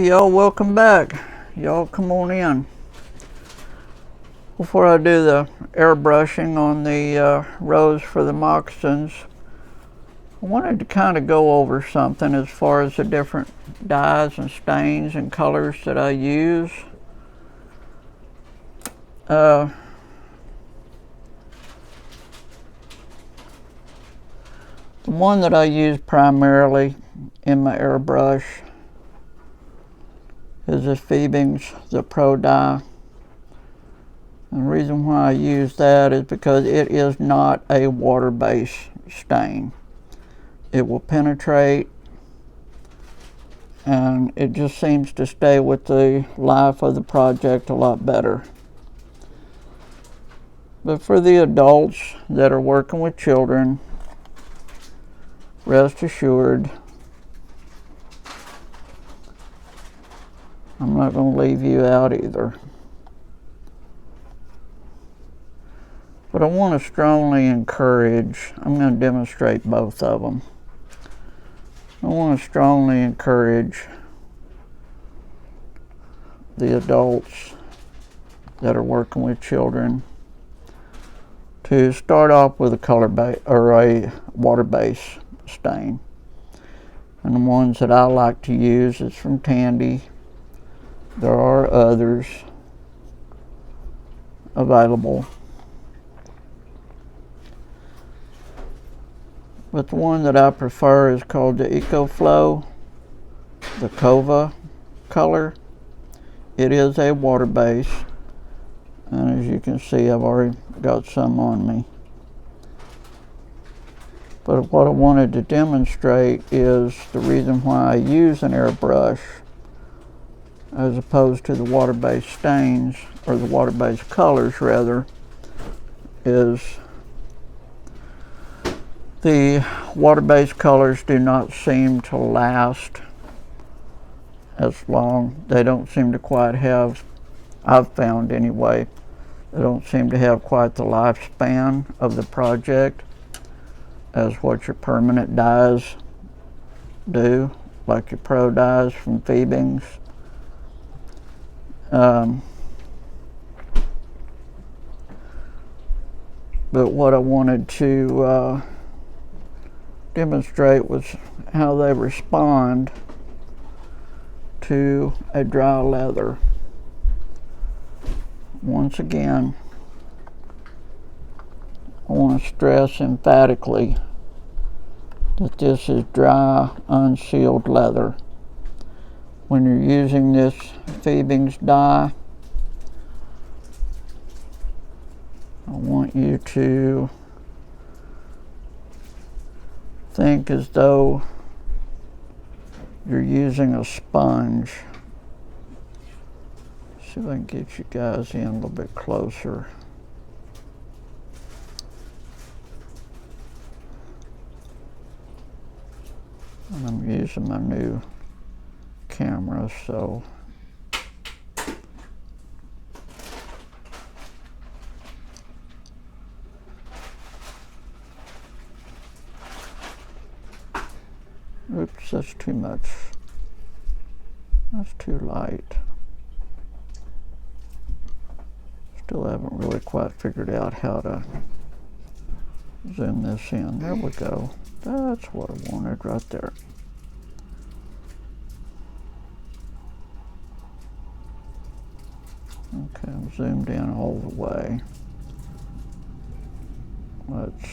y'all, welcome back. Y'all come on in. Before I do the airbrushing on the rose for the moccasins, I wanted to kind of go over something as far as the different dyes and stains and colors that I use. The one that I use primarily in my airbrush is the Fiebing's, the Pro Dye. And the reason why I use that is because it is not a water-based stain. It will penetrate, and it just seems to stay with the life of the project a lot better. But for the adults that are working with children, rest assured, I'm not going to leave you out either. But I want to strongly encourage, I'm going to demonstrate both of them. I want to strongly encourage the adults that are working with children to start off with a color base or a water-based stain. And the ones that I like to use is from Tandy. There are others available, but the one that I prefer is called the EcoFlow, the Kova color. It is a water base, and as you can see, I've already got some on me. But what I wanted to demonstrate is the reason why I use an airbrush as opposed to the water-based stains, or the water-based colors rather, is the water-based colors do not seem to last as long. They don't seem to quite have, I've found anyway, they don't seem to have quite the lifespan of the project as what your permanent dyes do, like your Pro Dyes from Fiebing's. But what I wanted to demonstrate was how they respond to a dry leather. Once again, I want to stress emphatically that this is dry, unsealed leather. When you're using this Fiebing's dye, I want you to think as though you're using a sponge. See if I can get you guys in a little bit closer. And I'm using my new camera, so oops, that's too much. That's too light. Still haven't really quite figured out how to zoom this in. There we go. That's what I wanted right there. Okay, I'm zoomed in all the way. Let's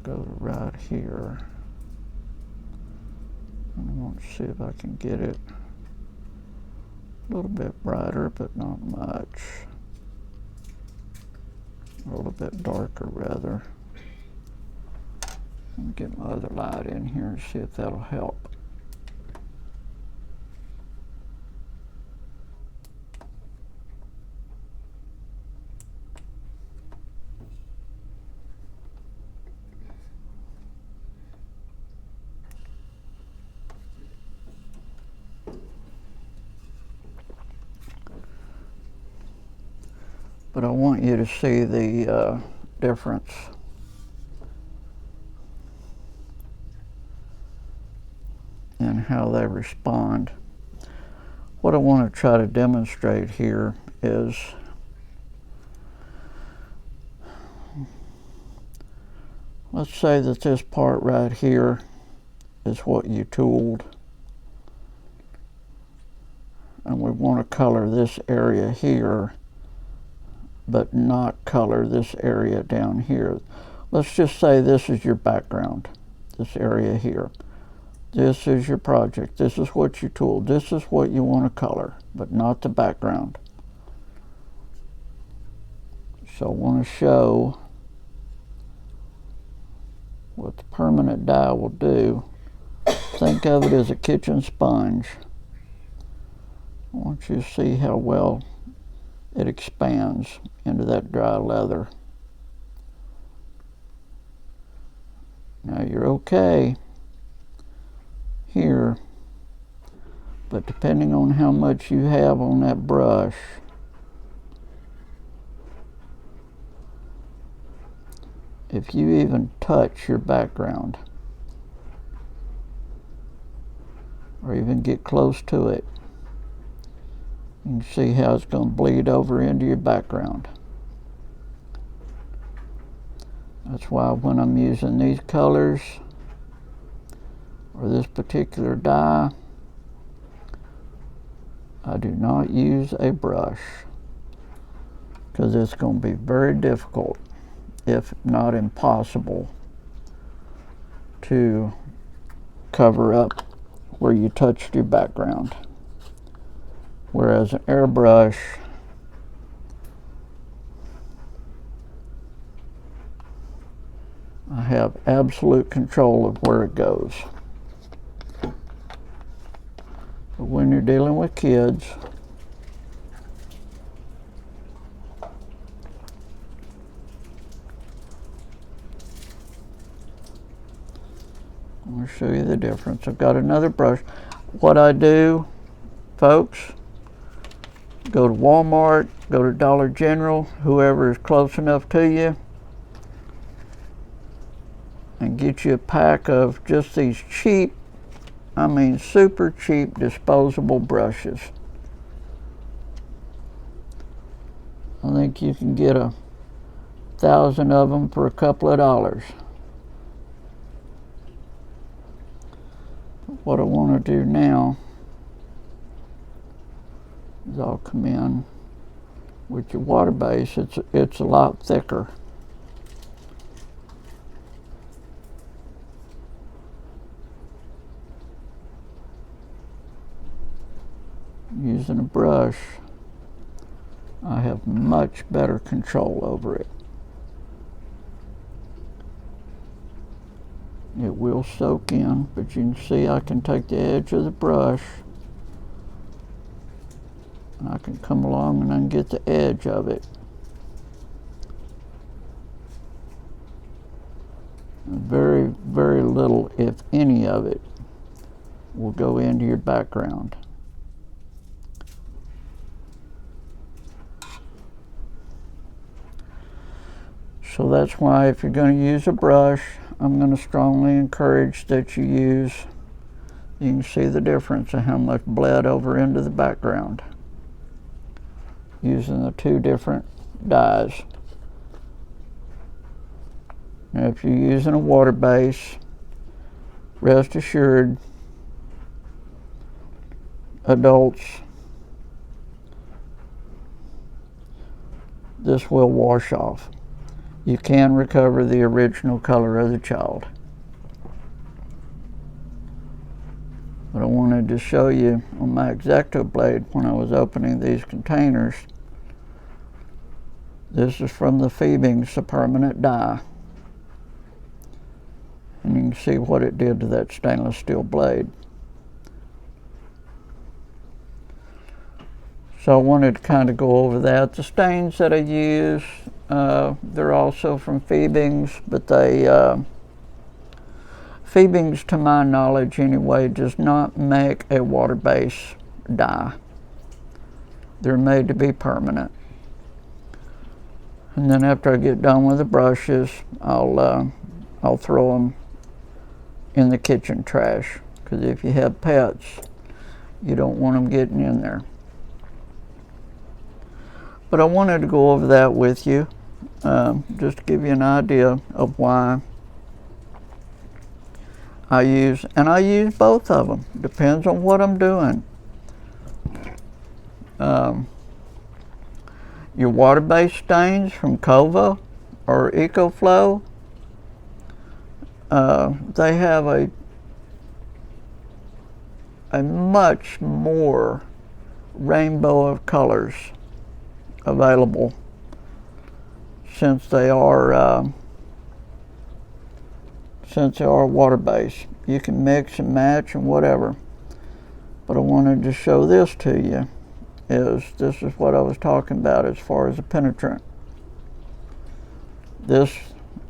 go to right here. And I want to see if I can get it a little bit brighter, but not much. A little bit darker, rather. Let me get my other light in here and see if that'll help. But I want you to see the difference. and how they respond. What I want to try to demonstrate here is let's say that this part right here is what you tooled, and we want to color this area here but not color this area down here. Let's just say this is your background, this area here. This is your project. This is what you tooled. This is what you want to color, but not the background. So I want to show what the permanent die will do. Think of it as a kitchen sponge. I want you to see how well it expands into that dry leather. Now you're okay here, but depending on how much you have on that brush, if you even touch your background or even get close to it, you can see how it's going to bleed over into your background. That's why when I'm using these colors or this particular dye, I do not use a brush, because it's going to be very difficult, if not impossible, to cover up where you touched your background. Whereas an airbrush, I have absolute control of where it goes. But when you're dealing with kids, I'm going to show you the difference. I've got another brush. What I do, folks, go to Walmart, go to Dollar General, whoever is close enough to you, and get you a pack of just these cheap, I mean super cheap disposable brushes. I think you can get 1,000 of them for a couple of dollars. What I want to do now is I'll come in with your water base. It's a lot thicker. Using a brush, I have much better control over it. It will soak in, but you can see I can take the edge of the brush and I can come along and I can get the edge of it. Very, very little, if any of it, will go into your background. So that's why if you're going to use a brush, I'm going to strongly encourage that you use, you can see the difference of how much bled over into the background using the two different dyes. Now if you're using a water base, rest assured, adults, this will wash off. You can recover the original color of the child. But I wanted to show you on my X-Acto blade when I was opening these containers. This is from the Fiebing's, the permanent dye. And you can see what it did to that stainless steel blade. So I wanted to kind of go over that. The stains that I use, they're also from Fiebing's, but Fiebing's, to my knowledge anyway, does not make a water-based dye. They're made to be permanent. And then after I get done with the brushes, I'll throw them in the kitchen trash, because if you have pets, you don't want them getting in there. But I wanted to go over that with you, just to give you an idea of why I use both of them. Depends on what I'm doing. Your water-based stains from Kova or EcoFlow, they have a much more rainbow of colors available, since they are water-based. You can mix and match and whatever. But I wanted to show this to you. This is what I was talking about as far as a penetrant. This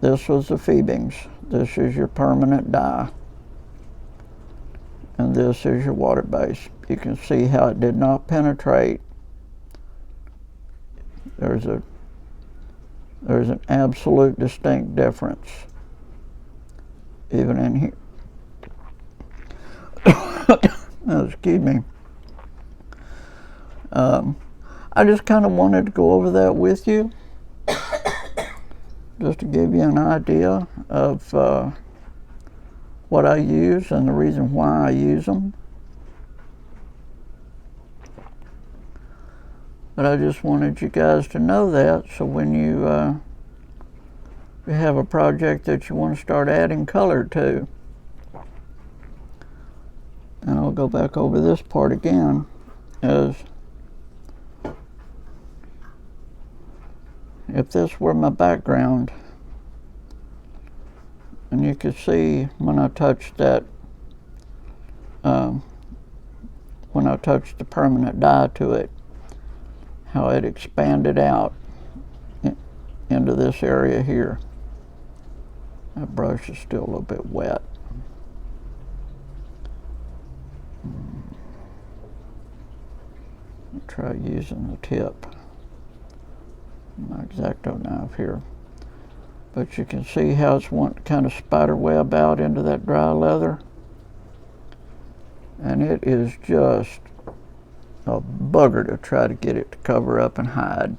was the Fiebing's. This is your permanent dye. And this is your water base. You can see how it did not penetrate. There's an absolute distinct difference, even in here. Oh, excuse me. I just kind of wanted to go over that with you, just to give you an idea of what I use and the reason why I use them. But I just wanted you guys to know that, so when you have a project that you want to start adding color to, and I'll go back over this part again, is if this were my background, and you could see when I touched that, when I touched the permanent dye to it, how it expanded out into this area here. That brush is still a little bit wet. I'll try using the tip, my X-Acto knife here. But you can see how it's wanting to kind of spider web out into that dry leather. And it is just a bugger to try to get it to cover up and hide.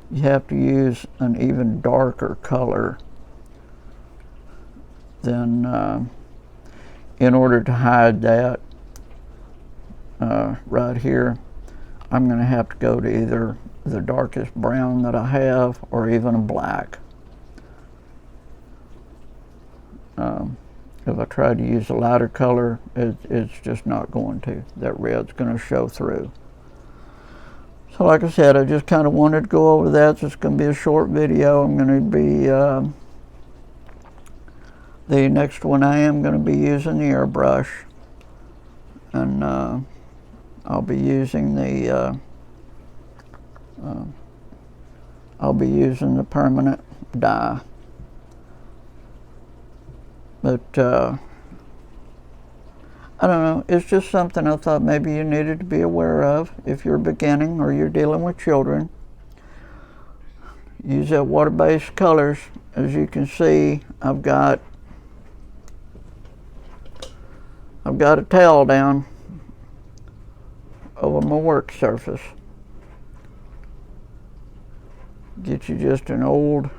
You have to use an even darker color than in order to hide that. Right here, I'm going to have to go to either the darkest brown that I have or even a black. If I try to use a lighter color, it's just not going to. That red's going to show through. So like I said, I just kind of wanted to go over that. So it's going to be a short video. I'm going to be, the next one I am going to be using the airbrush. And I'll be using the permanent dye. But I don't know, it's just something I thought maybe you needed to be aware of if you're beginning or you're dealing with children. Use that water-based colors. As you can see, I've got a towel down over my work surface. Get you just an old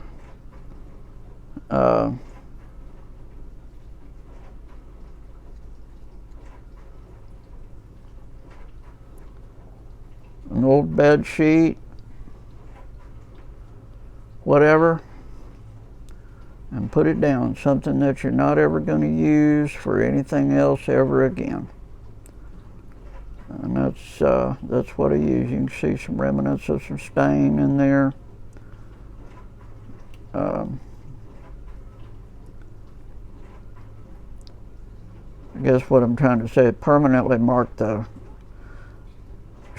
bed sheet, whatever, and put it down. Something that you're not ever going to use for anything else ever again. And that's what I use. You can see some remnants of some stain in there. I guess what I'm trying to say, permanently mark the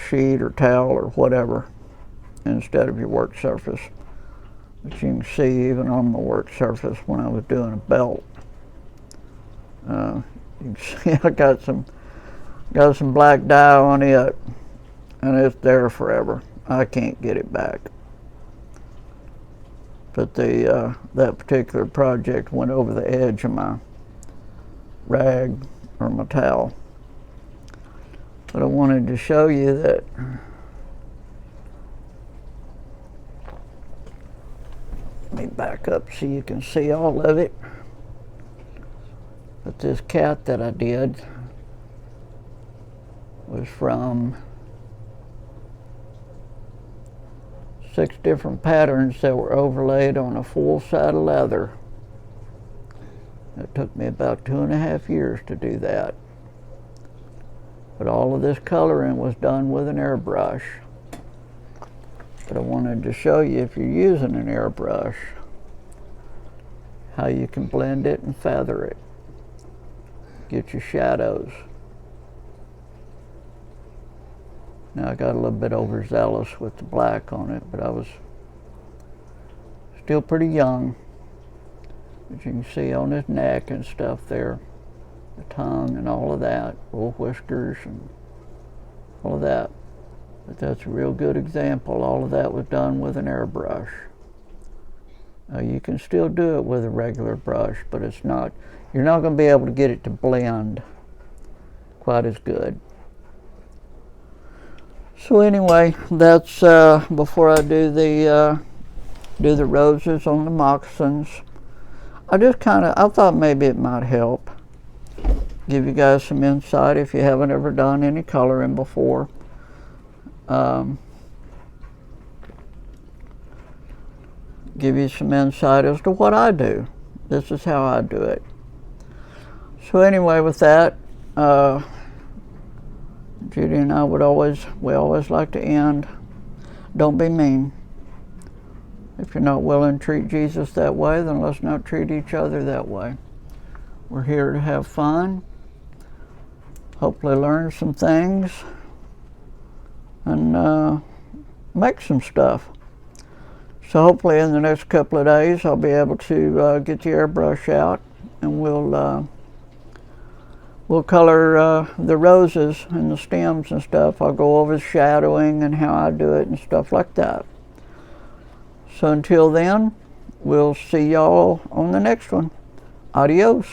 sheet or towel or whatever instead of your work surface. But you can see even on my work surface when I was doing a belt, you can see I got some black dye on it, and it's there forever. I can't get it back. But that particular project went over the edge of my rag or my towel. But I wanted to show you that let me back up so you can see all of it. But this cat that I did was from 6 different patterns that were overlaid on a full side of leather. It took me about 2.5 years to do that. But all of this coloring was done with an airbrush. But I wanted to show you, if you're using an airbrush, how you can blend it and feather it. Get your shadows. Now I got a little bit overzealous with the black on it, but I was still pretty young. But you can see on his neck and stuff there, the tongue and all of that, little whiskers and all of that. But that's a real good example. All of that was done with an airbrush. You can still do it with a regular brush, but it's not, you're not going to be able to get it to blend quite as good. So anyway, that's before I do the roses on the moccasins. I thought maybe it might help give you guys some insight if you haven't ever done any coloring before. Give you some insight as to what I do. This is how I do it. So anyway, with that, Judy and I we always like to end, don't be mean. If you're not willing to treat Jesus that way, then let's not treat each other that way. We're here to have fun, hopefully learn some things, and make some stuff. So hopefully in the next couple of days I'll be able to get the airbrush out, and we'll color the roses and the stems and stuff. I'll go over the shadowing and how I do it and stuff like that. So until then, we'll see y'all on the next one. Adios.